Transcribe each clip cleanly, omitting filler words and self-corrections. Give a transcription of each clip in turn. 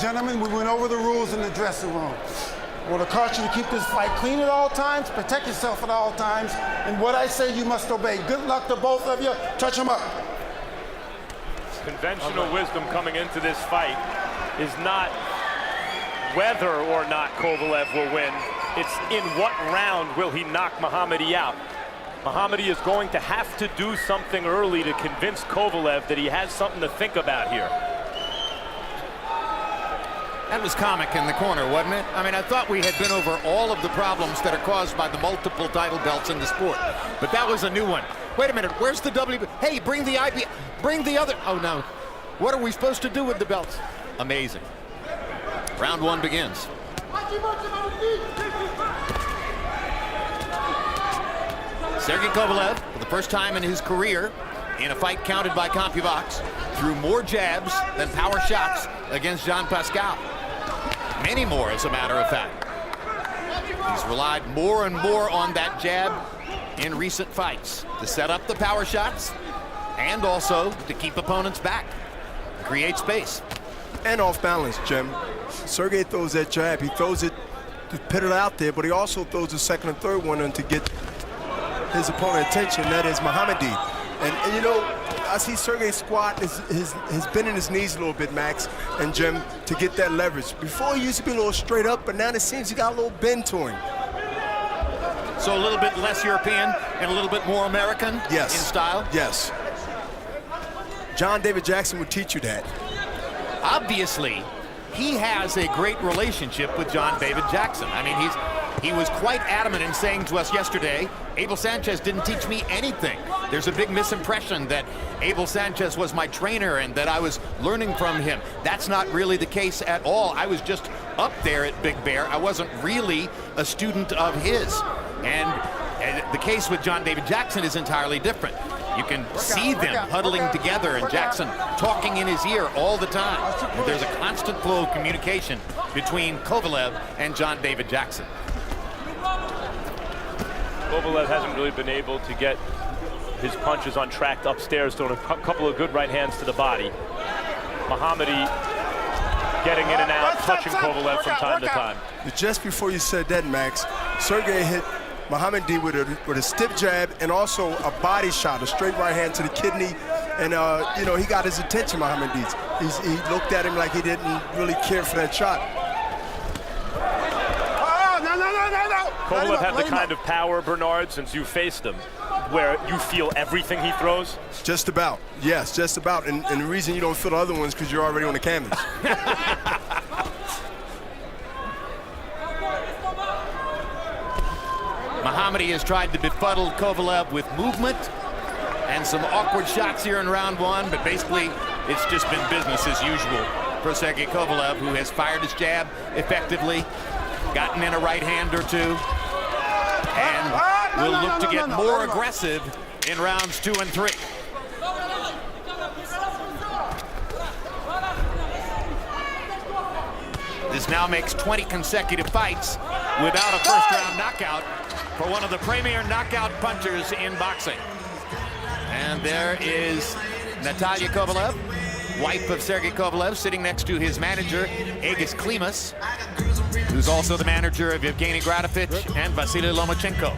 Gentlemen, we went over the rules in the dressing room. I want to caution you to keep this fight clean at all times, protect yourself at all times, and what I say you must obey. Good luck to both of you. Touch them up. Conventional wisdom coming into this fight is not whether or not Kovalev will win. It's in what round will he knock Mohammedi out. Mohammedi is going to have to do something early to convince Kovalev that he has something to think about here. That was comic in the corner, wasn't it? I mean, I thought we had been over all of the problems that are caused by the multiple title belts in the sport. But that was a new one. Wait a minute, where's the W? Hey, bring the IB, bring the other. Oh, no. What are we supposed to do with the belts? Amazing. Round one begins. Sergey Kovalev, for the first time in his career, in a fight counted by CompuBox, threw more jabs than power shots against Jean Pascal. Many more, as a matter of fact. He's relied more and more on that jab in recent fights to set up the power shots and also to keep opponents back, create space. And off balance, Jim. Sergey throws that jab. He throws it to put it out there, but he also throws the second and third one in to get his opponent's attention. That is Mohammedi. And you know, I see Sergey squat has been in his knees a little bit, Max and Jim, to get that leverage. Before he used to be a little straight up, but now it seems he got a little bend to him. So a little bit less European and a little bit more American in style? Yes. John David Jackson would teach you that. Obviously, he has a great relationship with John David Jackson. I mean, he was quite adamant in saying to us yesterday, Abel Sanchez didn't teach me anything. There's a big misimpression that Abel Sanchez was my trainer and that I was learning from him. That's not really the case at all. I was just up there at Big Bear. I wasn't really a student of his. And the case with John David Jackson is entirely different. You can see them huddling together and Jackson talking in his ear all the time. And there's a constant flow of communication between Kovalev and John David Jackson. Kovalev hasn't really been able to get his punches on track upstairs, throwing a couple of good right hands to the body. Mohammedi getting in and out, touching Kovalev from time to time. Just before you said that, Max, Sergey hit Mohammedi with a stiff jab and also a body shot, a straight right hand to the kidney. And, you know, he got his attention, Mohammedi. He looked at him like he didn't really care for that shot. Kovalev had the kind of power, Bernard, since you faced him, where you feel everything he throws? Just about, yes, just about. And the reason you don't feel the other ones because you're already on the canvas. Mohammedi has tried to befuddle Kovalev with movement and some awkward shots here in round one, but basically it's just been business as usual for Sergey Kovalev, who has fired his jab effectively, gotten in a right hand or two, and will look to get more aggressive in rounds 2 and 3. This now makes 20 consecutive fights without a first-round knockout for one of the premier knockout punchers in boxing. And there is Natalia Kovalev, wife of Sergey Kovalev, sitting next to his manager, Egis Klimas, who's also the manager of Evgeny Gratovich and Vasily Lomachenko.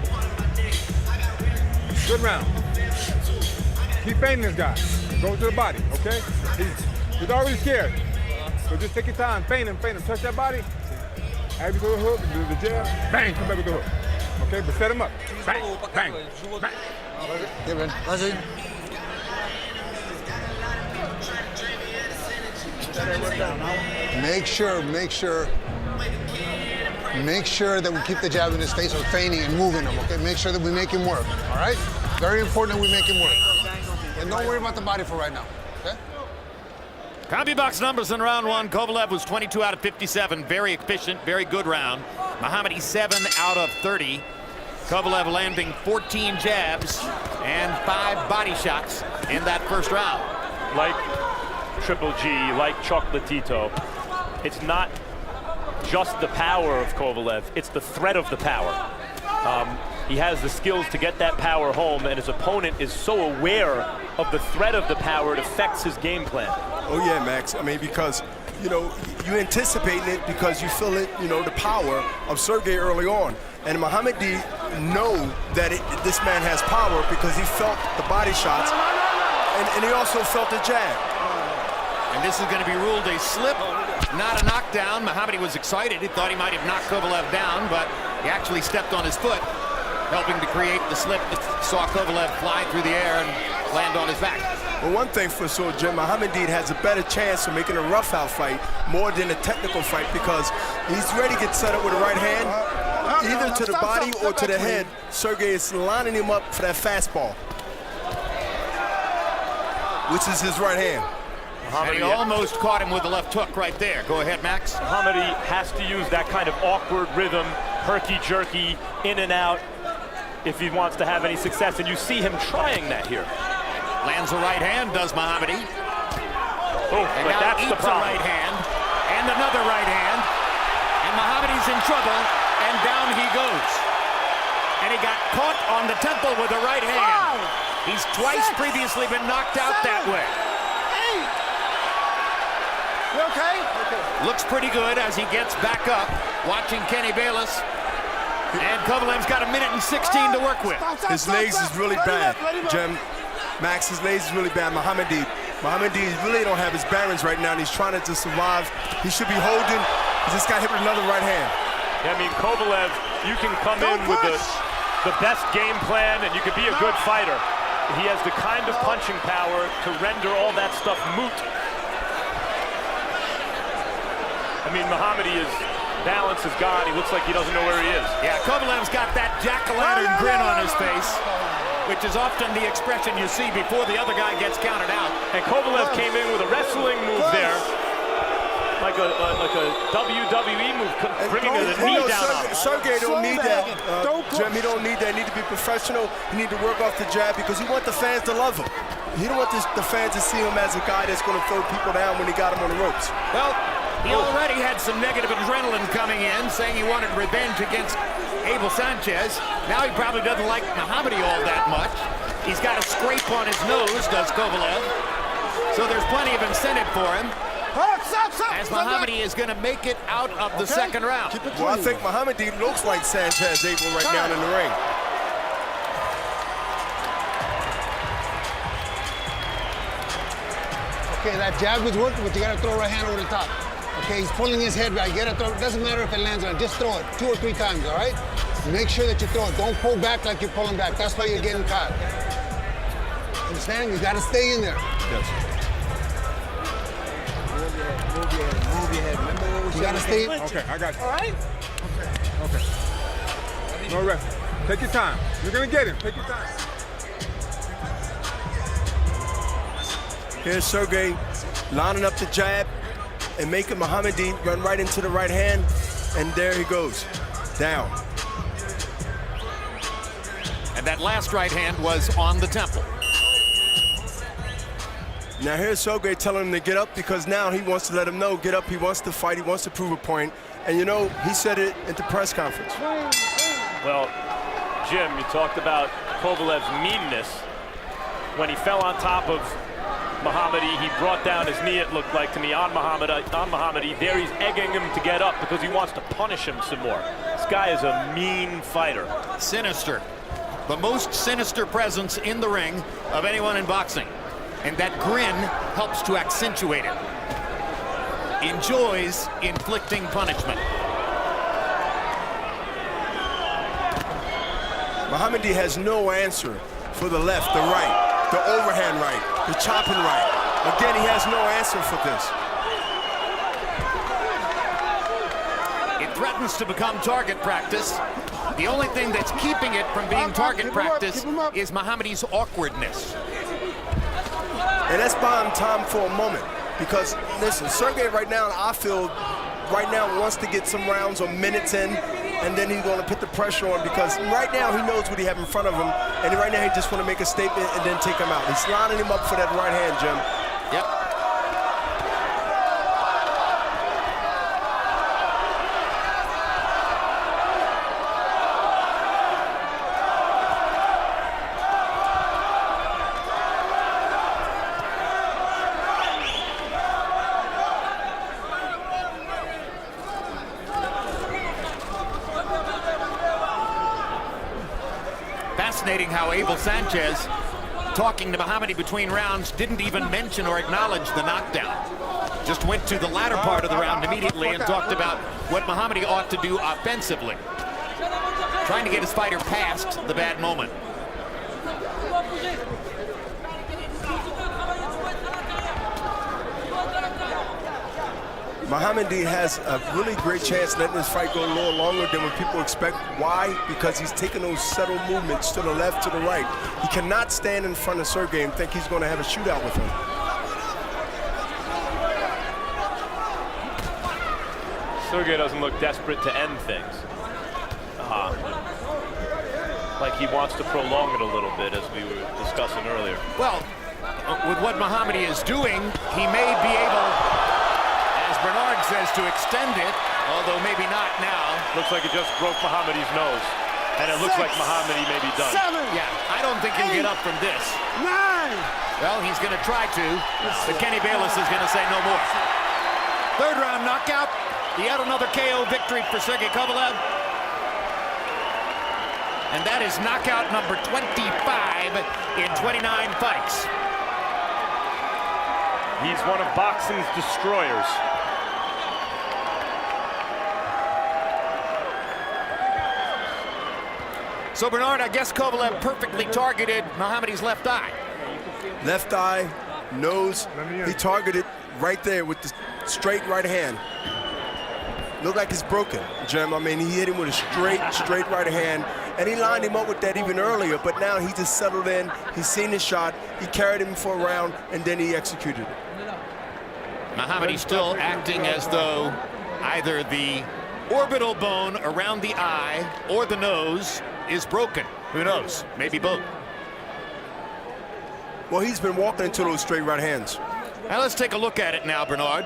Good round. Keep feigning this guy. Go to the body, okay? He's already scared. So just take your time, feint him, touch that body. Add you to the hook, do the jab, bang, come back with the hook. Okay, but set him up. Bang, bang, bang. Make sure that we keep the jab in his face or feigning and moving him, okay? Make sure that we make him work, all right? Very important that we make him work. And don't worry about the body for right now, okay? CompuBox numbers in round one. Kovalev was 22 out of 57. Very efficient, very good round. Mohammedi 7 out of 30. Kovalev landing 14 jabs and 5 body shots in that first round. Like Triple G, like Chocolatito, it's not just the power of Kovalev, it's the threat of the power. He has the skills to get that power home, and his opponent is so aware of the threat of the power, it affects his game plan. Oh yeah, Max. I mean, because you know, you anticipating it because you feel it, you know, the power of Sergey early on. And Mohammedi know that this man has power because he felt the body shots, and he also felt the jab. And this is going to be ruled a slip, not a knockdown. Mohammedi was excited. He thought he might have knocked Kovalev down, but he actually stepped on his foot, helping to create the slip that saw Kovalev fly through the air and land on his back. Well, one thing for sure, Jim, Mohammedi has a better chance of making a rough-out fight more than a technical fight because he's ready to get set up with the right hand, either to the body or to the head. Sergey is lining him up for that fastball, which is his right hand. And he almost caught him with the left hook right there. Go ahead, Max. Mohammedi has to use that kind of awkward rhythm, herky-jerky, in and out, if he wants to have any success, and you see him trying that here. Lands a right hand, does Mohammedi. Oh, And but now that's the eats a problem. right hand, and another right hand, and Mohammedi's in trouble, and down he goes. And he got caught on the temple with a right hand. He's twice previously been knocked out that way. You okay? Looks pretty good as he gets back up, watching Kenny Bayless. And Kovalev's got 1 minute and 16 to work with. His legs is really bad, Jim. Max, his legs is really bad. Mohammedi really don't have his bearings right now, and he's trying to just survive. He should be holding. He just got hit with another right hand. I mean, Kovalev, you can come in with the best game plan, and you can be a good fighter. He has the kind of punching power to render all that stuff moot. I mean, Mohammedi's balance is gone. He looks like he doesn't know where he is. Yeah, Kovalev's got that jack-o'-lantern grin on his face, which is often the expression you see before the other guy gets counted out. And Kovalev came in with a wrestling move there, like a WWE move, bringing the knee down on him. Sergey don't need that, Jim. He don't need that. He need to be professional. He need to work off the jab because he want the fans to love him. He don't want the fans to see him as a guy that's going to throw people down when he got him on the ropes. Well, he already had some negative adrenaline coming in, saying he wanted revenge against Abel Sanchez. Now he probably doesn't like Mohammedi all that much. He's got a scrape on his nose, does Kovalev. So there's plenty of incentive for him, as Mohammedi is going to make it out of the second round. Well, I think Mohammedi looks like Sanchez Abel right now in the ring. Okay, that jab is working, but you gotta throw a right hand over the top. Okay, he's pulling his head back. You gotta throw it. Doesn't matter if it lands on it. Just throw it 2 or 3 times, all right? Make sure that you throw it. Don't pull back like you're pulling back. That's why you're getting caught. Understand? You gotta stay in there. Yes. Move your head. Remember, you gotta stay. Okay, I got you. All right? Okay. No rest. Take your time. You're gonna get him. Take your time. Here's Sergey lining up the jab and making Mohammedi run right into the right hand, and there he goes, down. And that last right hand was on the temple. Now here's Sergey telling him to get up because now he wants to let him know, get up, he wants to fight, he wants to prove a point. And you know, he said it at the press conference. Well, Jim, you talked about Kovalev's meanness. When he fell on top of Mohammedi, he brought down his knee, it looked like to me, on Mohammedi. There he's egging him to get up because he wants to punish him some more. This guy is a mean fighter. Sinister. The most sinister presence in the ring of anyone in boxing. And that grin helps to accentuate it. Enjoys inflicting punishment. Mohammedi has no answer for the left, the right, the overhand right, the chopping right. Again, he has no answer for this. It threatens to become target practice. The only thing that's keeping it from being target practice is Mohammedi's awkwardness. And that's buying time for a moment. Because, listen, Sergey right now, I feel, right now wants to get some rounds or minutes in, and then he's going to put the pressure on because right now he knows what he have in front of him, and right now he just want to make a statement and then take him out. He's lining him up for that right hand, Jim. Yep. fascinating how Abel Sanchez, talking to Mohammedi between rounds, didn't even mention or acknowledge the knockdown. Just went to the latter part of the round immediately and talked about what Mohammedi ought to do offensively. Trying to get his fighter past the bad moment. Mohammedi has a really great chance letting this fight go a little longer than what people expect. Why? Because he's taking those subtle movements to the left, to the right. He cannot stand in front of Sergey and think he's going to have a shootout with him. Sergey doesn't look desperate to end things. Like he wants to prolong it a little bit, as we were discussing earlier. Well, with what Mohammedi is doing, he may be able, as Bernard says, to extend it, although maybe not now. Looks like it just broke Mohammedi's nose. And it looks like Mohammedi may be done. 7. Yeah, I don't think he'll get up from this. 9. Well, he's going to try to, but Kenny Bayless is going to say no more. Third round knockout. Yet another KO victory for Sergey Kovalev. And that is knockout number 25 in 29 fights. He's one of boxing's destroyers. So, Bernard, I guess Kovalev perfectly targeted Mohammedi's left eye. Left eye, nose, he targeted right there with the straight right hand. Looked like it's broken, Jim. I mean, he hit him with a straight right hand, and he lined him up with that even earlier, but now he just settled in. He's seen the shot, he carried him for a round, and then he executed it. Mohammedi still acting as though either the orbital bone around the eye or the nose is broken. Who knows? Maybe both. Well, he's been walking into those straight right hands. Now let's take a look at it now, Bernard.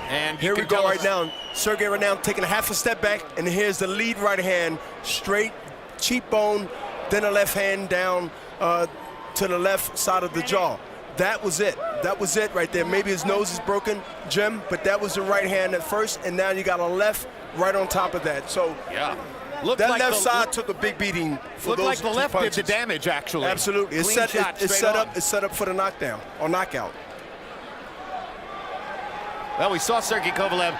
And here we go right now. Sergey right now taking a half a step back, and here's the lead right hand, straight cheekbone, then a left hand down to the left side of the jaw. That was it. That was it right there. Maybe his nose is broken, Jim, but that was the right hand at first, and now you got a left right on top of that. So yeah, that like left side took a big beating for those like the left punches. did the damage, actually. Absolutely. It's set up for the knockdown or knockout. Well, we saw Sergey Kovalev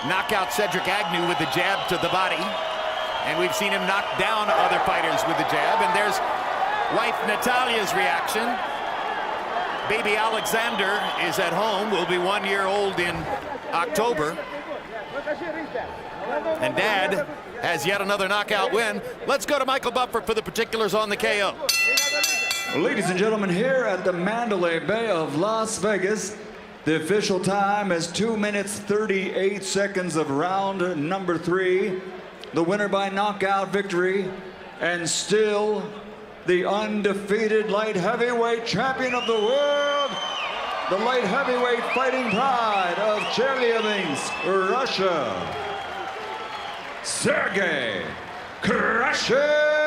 knock out Cedric Agnew with the jab to the body, and we've seen him knock down other fighters with the jab. And there's wife Natalia's reaction. Baby Alexander is at home, will be 1 year old in October. And Dad has yet another knockout win. Let's go to Michael Buffer for the particulars on the KO. Ladies and gentlemen, here at the Mandalay Bay of Las Vegas, the official time is 2 minutes 38 seconds of round number 3. The winner by knockout victory, and still the undefeated light heavyweight champion of the world, the light heavyweight fighting pride of Chelyabinsk, Russia, Sergey Kovalev.